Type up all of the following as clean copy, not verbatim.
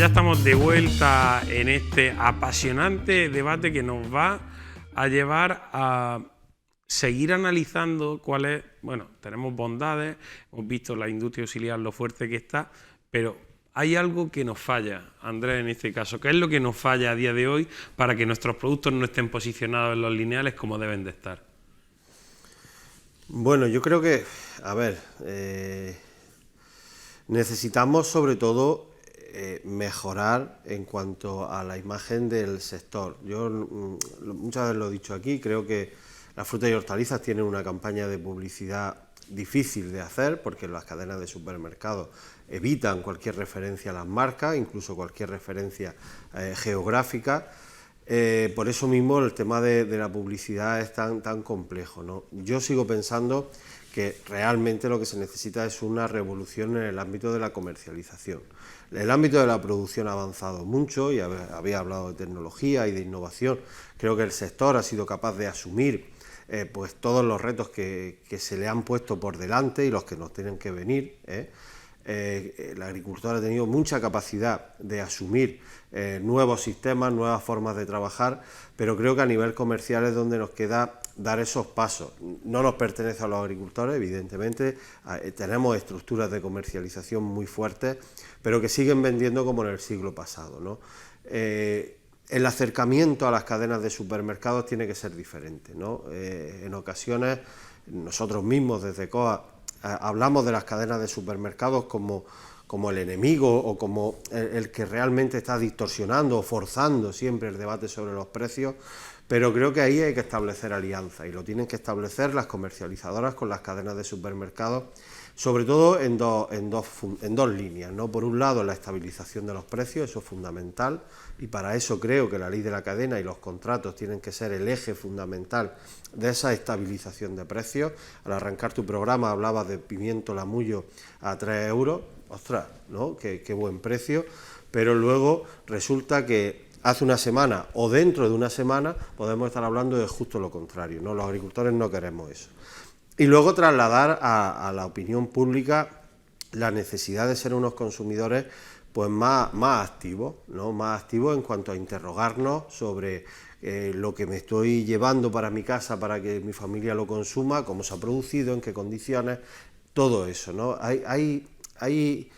ya estamos de vuelta en este apasionante debate que nos va a llevar a seguir analizando cuáles, bueno, tenemos bondades, hemos visto la industria auxiliar, lo fuerte que está, pero hay algo que nos falla, Andrés, en este caso. ¿Qué es lo que nos falla a día de hoy para que nuestros productos no estén posicionados en los lineales como deben de estar? Bueno, yo creo que, a ver, necesitamos sobre todo mejorar en cuanto a la imagen del sector. Yo muchas veces lo he dicho aquí, creo que las frutas y hortalizas tienen una campaña de publicidad difícil de hacer porque las cadenas de supermercados evitan cualquier referencia a las marcas, incluso cualquier referencia geográfica. Por eso mismo el tema de la publicidad es tan complejo, ¿no? Yo sigo pensando que realmente lo que se necesita es una revolución en el ámbito de la comercialización. El ámbito de la producción ha avanzado mucho y había hablado de tecnología y de innovación. Creo que el sector ha sido capaz de asumir pues todos los retos que se le han puesto por delante y los que nos tienen que venir. El agricultor ha tenido mucha capacidad de asumir nuevos sistemas, nuevas formas de trabajar, pero creo que a nivel comercial es donde nos queda dar esos pasos. No nos pertenece a los agricultores, evidentemente, tenemos estructuras de comercialización muy fuertes, pero que siguen vendiendo como en el siglo pasado, ¿no? El acercamiento a las cadenas de supermercados tiene que ser diferente, ¿no? En ocasiones, nosotros mismos desde COA hablamos de las cadenas de supermercados como el enemigo o como el que realmente está distorsionando o forzando siempre el debate sobre los precios, pero creo que ahí hay que establecer alianzas y lo tienen que establecer las comercializadoras con las cadenas de supermercados, sobre todo en dos líneas, ¿no? Por un lado, la estabilización de los precios, eso es fundamental, y para eso creo que la ley de la cadena y los contratos tienen que ser el eje fundamental de esa estabilización de precios. Al arrancar tu programa hablabas de pimiento lamullo a 3 euros, ostras, ¿no? Qué buen precio, pero luego resulta que hace una semana o dentro de una semana podemos estar hablando de justo lo contrario, ¿no? Los agricultores no queremos eso. Y luego trasladar a la opinión pública la necesidad de ser unos consumidores pues más activos, ¿no? Más activos en cuanto a interrogarnos sobre lo que me estoy llevando para mi casa para que mi familia lo consuma, cómo se ha producido, en qué condiciones, todo eso, ¿no? Hay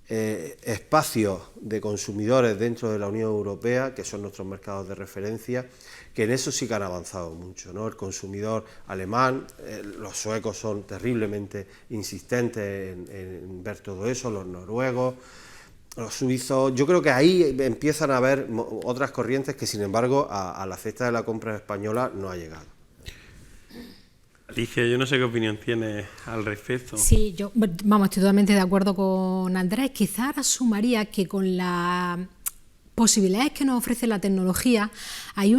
espacios de consumidores dentro de la Unión Europea, que son nuestros mercados de referencia, que en eso sí que han avanzado mucho, ¿no? El consumidor alemán, los suecos son terriblemente insistentes en ver todo eso, los noruegos, los suizos. Yo creo que ahí empiezan a haber otras corrientes que, sin embargo, a la cesta de la compra española no ha llegado. Alicia, yo no sé qué opinión tienes al respecto. Sí, estoy totalmente de acuerdo con Andrés. Quizá ahora sumaría que con las posibilidades que nos ofrece la tecnología hay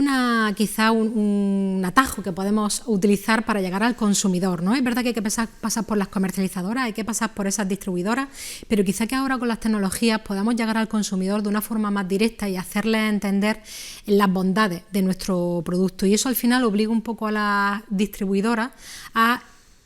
quizá un atajo que podemos utilizar para llegar al consumidor, ¿no? Es verdad que hay que pasar por las comercializadoras, hay que pasar por esas distribuidoras, pero quizá que ahora con las tecnologías podamos llegar al consumidor de una forma más directa y hacerle entender las bondades de nuestro producto, y eso al final obliga un poco a las distribuidoras a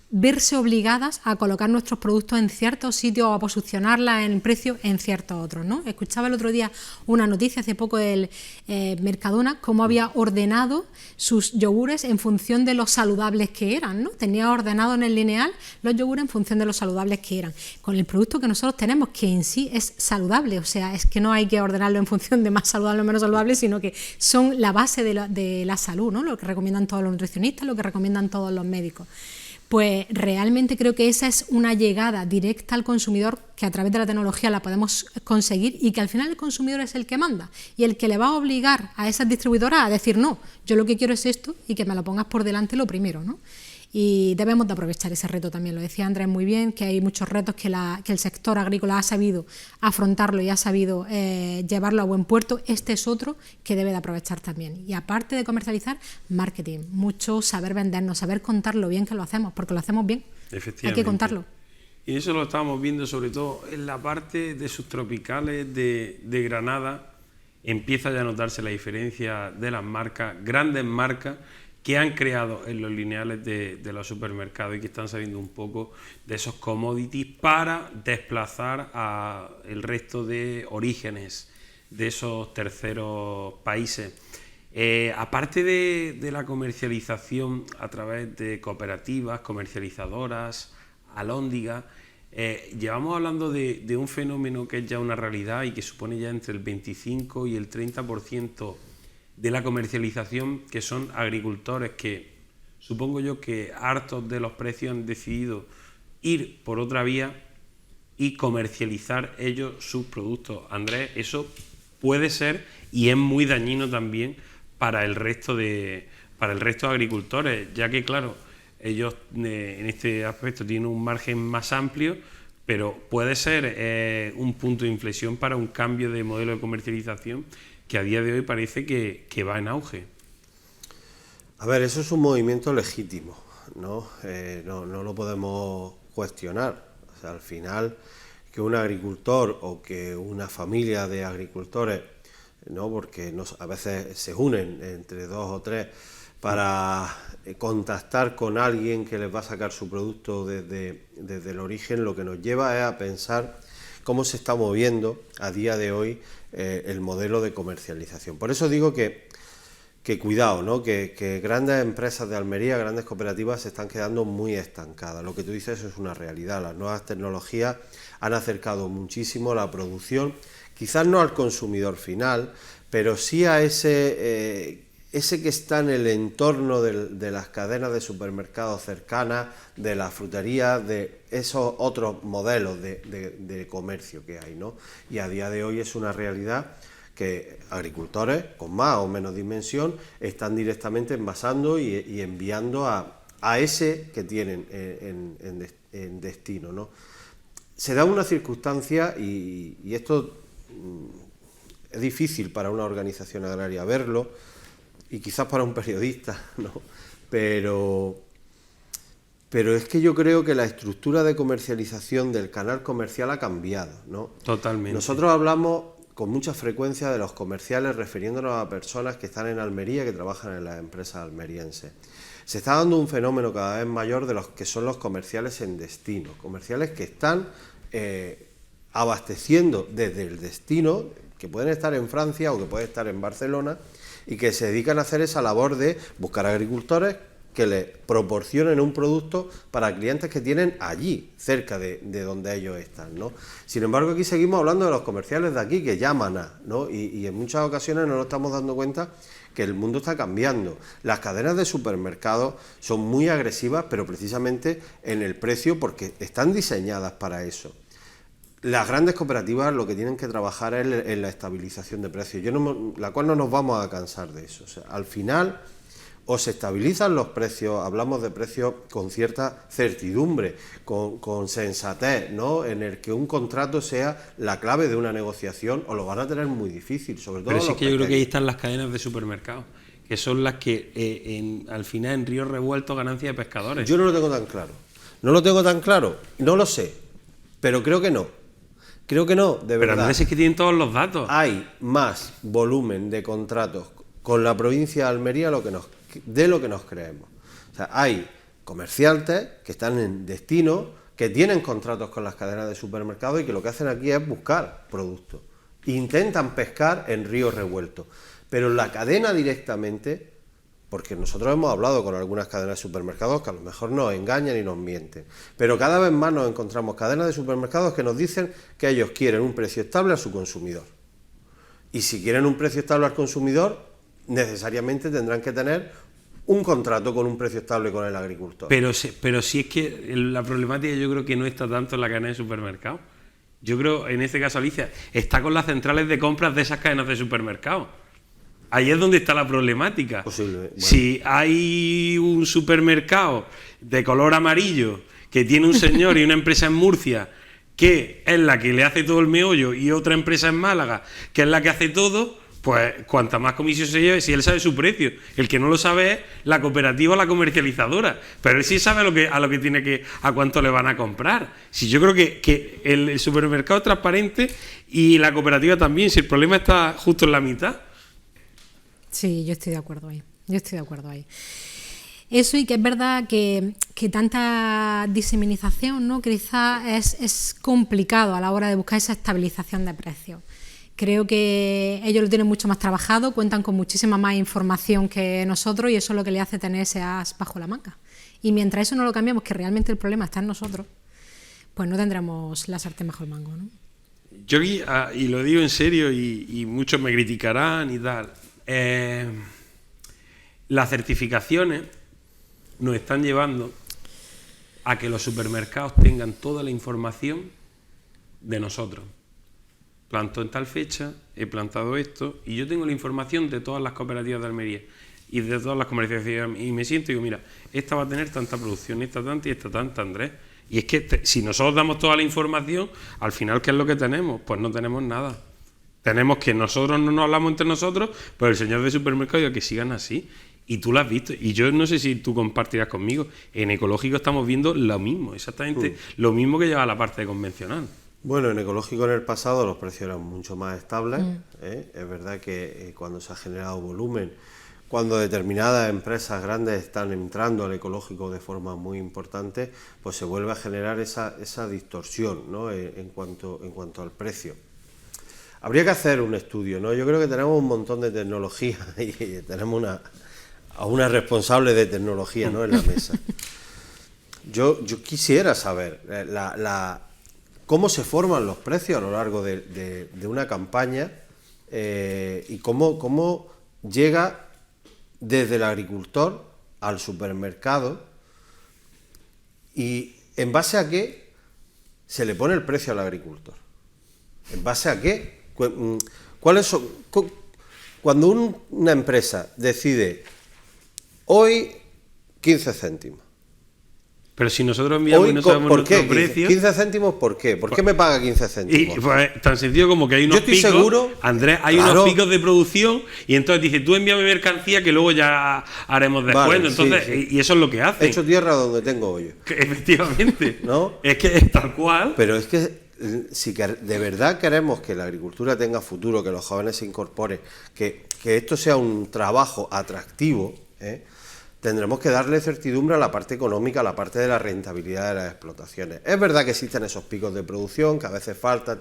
verse obligadas a colocar nuestros productos en ciertos sitios o a posicionarlas en precio en ciertos otros, ¿no? Escuchaba el otro día una noticia hace poco del Mercadona, cómo había ordenado sus yogures en función de los saludables que eran, ¿no? Tenía ordenado en el lineal los yogures en función de los saludables que eran, con el producto que nosotros tenemos, que en sí es saludable, o sea, es que no hay que ordenarlo en función de más saludable o menos saludable, sino que son la base de la salud, ¿no? Lo que recomiendan todos los nutricionistas, lo que recomiendan todos los médicos. Pues realmente creo que esa es una llegada directa al consumidor que a través de la tecnología la podemos conseguir, y que al final el consumidor es el que manda y el que le va a obligar a esas distribuidoras a decir no, yo lo que quiero es esto y que me lo pongas por delante lo primero, ¿no? Y debemos de aprovechar ese reto también, lo decía Andrés muy bien, que hay muchos retos que el sector agrícola ha sabido afrontarlo y ha sabido llevarlo a buen puerto. Este es otro que debe de aprovechar también. Y aparte de comercializar, marketing, mucho saber vendernos, saber contar lo bien que lo hacemos, porque lo hacemos bien, hay que contarlo. Y eso lo estamos viendo sobre todo en la parte de subtropicales de Granada. Empieza ya a notarse la diferencia de las marcas, grandes marcas, que han creado en los lineales de los supermercados y que están saliendo un poco de esos commodities para desplazar a el resto de orígenes de esos terceros países. Aparte de la comercialización a través de cooperativas, comercializadoras, alhóndigas, llevamos hablando de un fenómeno que es ya una realidad y que supone ya entre el 25 y el 30% de la comercialización, que son agricultores que, supongo yo que hartos de los precios, han decidido ir por otra vía y comercializar ellos sus productos. Andrés, eso puede ser y es muy dañino también para el resto de agricultores, ya que claro, ellos en este aspecto tienen un margen más amplio, pero puede ser un punto de inflexión para un cambio de modelo de comercialización que a día de hoy parece que va en auge. A ver, eso es un movimiento legítimo, ¿no? No lo podemos cuestionar. O sea, al final, que un agricultor o que una familia de agricultores, ¿no? Porque a veces se unen entre 2 o 3 para contactar con alguien que les va a sacar su producto desde el origen, lo que nos lleva es a pensar cómo se está moviendo a día de hoy el modelo de comercialización. Por eso digo que cuidado, ¿no? Que grandes empresas de Almería, grandes cooperativas se están quedando muy estancadas. Lo que tú dices es una realidad. Las nuevas tecnologías han acercado muchísimo la producción, quizás no al consumidor final, pero sí a ese que está en el entorno de las cadenas de supermercados cercanas, de las fruterías, de esos otros modelos de comercio que hay, ¿no? Y a día de hoy es una realidad que agricultores con más o menos dimensión están directamente envasando y enviando a ese que tienen en destino, ¿no? Se da una circunstancia y esto es difícil para una organización agraria verlo y quizás para un periodista, ¿no? Pero es que yo creo que la estructura de comercialización del canal comercial ha cambiado, ¿no? Totalmente. Nosotros hablamos con mucha frecuencia de los comerciales refiriéndonos a personas que están en Almería, que trabajan en las empresas almerienses. Se está dando un fenómeno cada vez mayor de los que son los comerciales en destino, comerciales que están abasteciendo desde el destino, que pueden estar en Francia o que pueden estar en Barcelona, y que se dedican a hacer esa labor de buscar agricultores que les proporcionen un producto para clientes que tienen allí, cerca de donde ellos están, ¿no? Sin embargo, aquí seguimos hablando de los comerciales de aquí que llaman ¿no? Y en muchas ocasiones no nos estamos dando cuenta que el mundo está cambiando. Las cadenas de supermercados son muy agresivas, pero precisamente en el precio, porque están diseñadas para eso. Las grandes cooperativas lo que tienen que trabajar es en la estabilización de precios, la cual no nos vamos a cansar de eso. O sea, al final, o se estabilizan los precios, hablamos de precios con cierta certidumbre, con sensatez, ¿no? En el que un contrato sea la clave de una negociación, o lo van a tener muy difícil, sobre todo. Pero sí que yo creo que ahí están las cadenas de supermercados, que son las que al final en ríos revueltos ganancia de pescadores. Yo no lo tengo tan claro. No lo tengo tan claro, no lo sé, pero creo que no. Creo que no, de verdad. Pero a veces que tienen todos los datos. Hay más volumen de contratos con la provincia de Almería de lo que nos creemos. O sea, hay comerciantes que están en destino, que tienen contratos con las cadenas de supermercados y que lo que hacen aquí es buscar productos. Intentan pescar en ríos revueltos. Pero la cadena directamente, porque nosotros hemos hablado con algunas cadenas de supermercados que a lo mejor nos engañan y nos mienten, pero cada vez más nos encontramos cadenas de supermercados que nos dicen que ellos quieren un precio estable a su consumidor. Y si quieren un precio estable al consumidor, necesariamente tendrán que tener un contrato con un precio estable con el agricultor. Pero sí es que la problemática yo creo que no está tanto en la cadena de supermercados. Yo creo, en este caso, Alicia, está con las centrales de compras de esas cadenas de supermercados. Ahí es donde está la problemática. Posible. Bueno. Si hay un supermercado de color amarillo que tiene un señor y una empresa en Murcia que es la que le hace todo el meollo y otra empresa en Málaga que es la que hace todo, pues cuanta más comisión se lleve, si él sabe su precio. El que no lo sabe es la cooperativa o la comercializadora, pero él sí sabe a lo que tiene a cuánto le van a comprar. Si yo creo que el supermercado es transparente y la cooperativa también, si el problema está justo en la mitad. Sí, yo estoy de acuerdo ahí. Eso, y que es verdad que tanta diseminización, ¿no? Quizás es complicado a la hora de buscar esa estabilización de precios. Creo que ellos lo tienen mucho más trabajado, cuentan con muchísima más información que nosotros y eso es lo que les hace tener ese as bajo la manga. Y mientras eso no lo cambiamos, que realmente el problema está en nosotros, pues no tendremos la sartén bajo el mango, ¿no? Yo aquí, y lo digo en serio, y muchos me criticarán y tal, las certificaciones nos están llevando a que los supermercados tengan toda la información de nosotros. Planto en tal fecha, he plantado esto, y yo tengo la información de todas las cooperativas de Almería y de todas las comercializaciones, y me siento y digo, mira, esta va a tener tanta producción, esta tanta y esta tanta, Andrés. Y es que si nosotros damos toda la información, al final, ¿qué es lo que tenemos? Pues no tenemos nada. Tenemos que nosotros no nos hablamos entre nosotros, pero el señor de supermercado dice que sigan así. Y tú lo has visto. Y yo no sé si tú compartirás conmigo. En ecológico estamos viendo lo mismo, exactamente lo mismo que lleva la parte convencional. Bueno, en ecológico en el pasado los precios eran mucho más estables. Es verdad que cuando se ha generado volumen, cuando determinadas empresas grandes están entrando al ecológico de forma muy importante, pues se vuelve a generar esa distorsión, ¿no? en cuanto al precio. Habría que hacer un estudio, ¿no? Yo creo que tenemos un montón de tecnología y tenemos a una responsable de tecnología, ¿no?, en la mesa. Yo quisiera saber cómo se forman los precios a lo largo de una campaña y cómo llega desde el agricultor al supermercado y en base a qué se le pone el precio al agricultor. ¿En base a qué? ¿Cuáles son? Cuando una empresa decide hoy 15 céntimos. Pero si nosotros enviamos hoy, y no sabemos nuestro precio... 15 céntimos, ¿por qué? ¿Por qué me paga 15 céntimos? Y pues, tan sencillo como que hay unos picos, seguro, Andrés, hay unos picos de producción y entonces dice, tú envíame mercancía que luego ya haremos descuento. Vale, entonces, sí. Y eso es lo que hace. He hecho tierra donde tengo hoyo. Efectivamente. ¿No? Es que es tal cual. Pero es que si de verdad queremos que la agricultura tenga futuro, que los jóvenes se incorporen, que esto sea un trabajo atractivo, tendremos que darle certidumbre a la parte económica, a la parte de la rentabilidad de las explotaciones. Es verdad que existen esos picos de producción, que a veces faltan,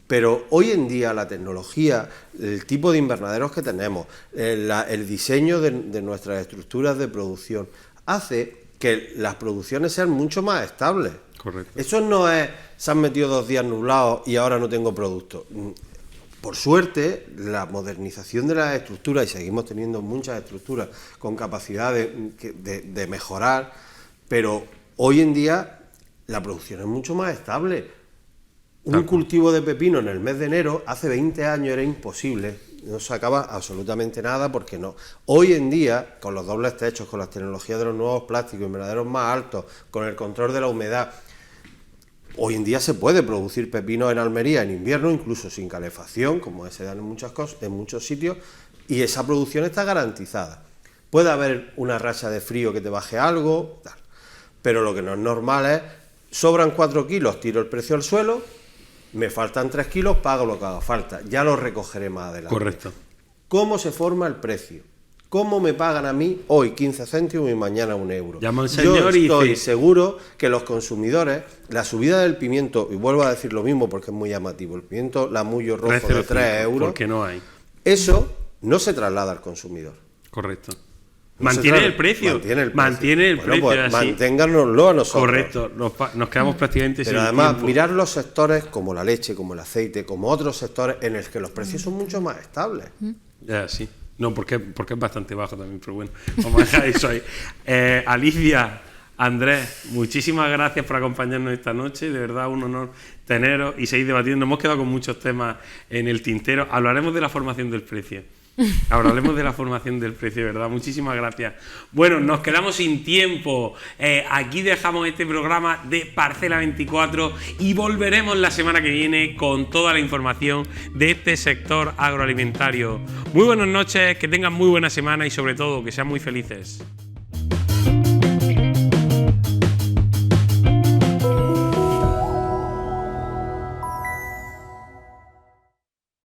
pero hoy en día la tecnología, el tipo de invernaderos que tenemos, el diseño de nuestras estructuras de producción, hace que las producciones sean mucho más estables. Correcto. Eso no es, se han metido 2 días nublados y ahora no tengo producto. Por suerte, la modernización de las estructuras, y seguimos teniendo muchas estructuras con capacidad de mejorar, pero hoy en día la producción es mucho más estable. Un cultivo de pepino en el mes de enero, hace 20 años era imposible, no sacaba absolutamente nada porque no. Hoy en día, con los dobles techos, con las tecnologías de los nuevos plásticos, invernaderos más altos, con el control de la humedad, hoy en día se puede producir pepino en Almería en invierno, incluso sin calefacción, como se dan en muchos sitios, y esa producción está garantizada. Puede haber una racha de frío que te baje algo, tal, pero lo que no es normal es, sobran 4 kilos, tiro el precio al suelo, me faltan 3 kilos, pago lo que haga falta, ya lo recogeré más adelante. Correcto. ¿Cómo se forma el precio? ¿Cómo me pagan a mí hoy 15 céntimos y mañana 1 euro? Llama un señor Yo estoy y dice... seguro que los consumidores, la subida del pimiento, y vuelvo a decir lo mismo porque es muy llamativo, el pimiento lamullo rojo de 3 euros, porque no hay. Eso no se traslada al consumidor. Correcto. No mantiene el precio. Mantiene el precio. Pues así. Manténganoslo a nosotros. Correcto. Nos quedamos prácticamente sin Pero además, tiempo. mirar los sectores como la leche, como el aceite, como otros sectores en los que los precios son mucho más estables. Ya, sí. No, porque es bastante bajo también, pero bueno, vamos a dejar eso ahí. Alicia, Andrés, muchísimas gracias por acompañarnos esta noche, de verdad un honor teneros y seguir debatiendo. Nos hemos quedado con muchos temas en el tintero. Hablaremos de la formación del precio. Hablaremos de la formación del precio, ¿verdad? Muchísimas gracias. Bueno, nos quedamos sin tiempo. Aquí dejamos este programa de Parcela 24 y volveremos la semana que viene con toda la información de este sector agroalimentario. Muy buenas noches, que tengan muy buena semana y sobre todo que sean muy felices.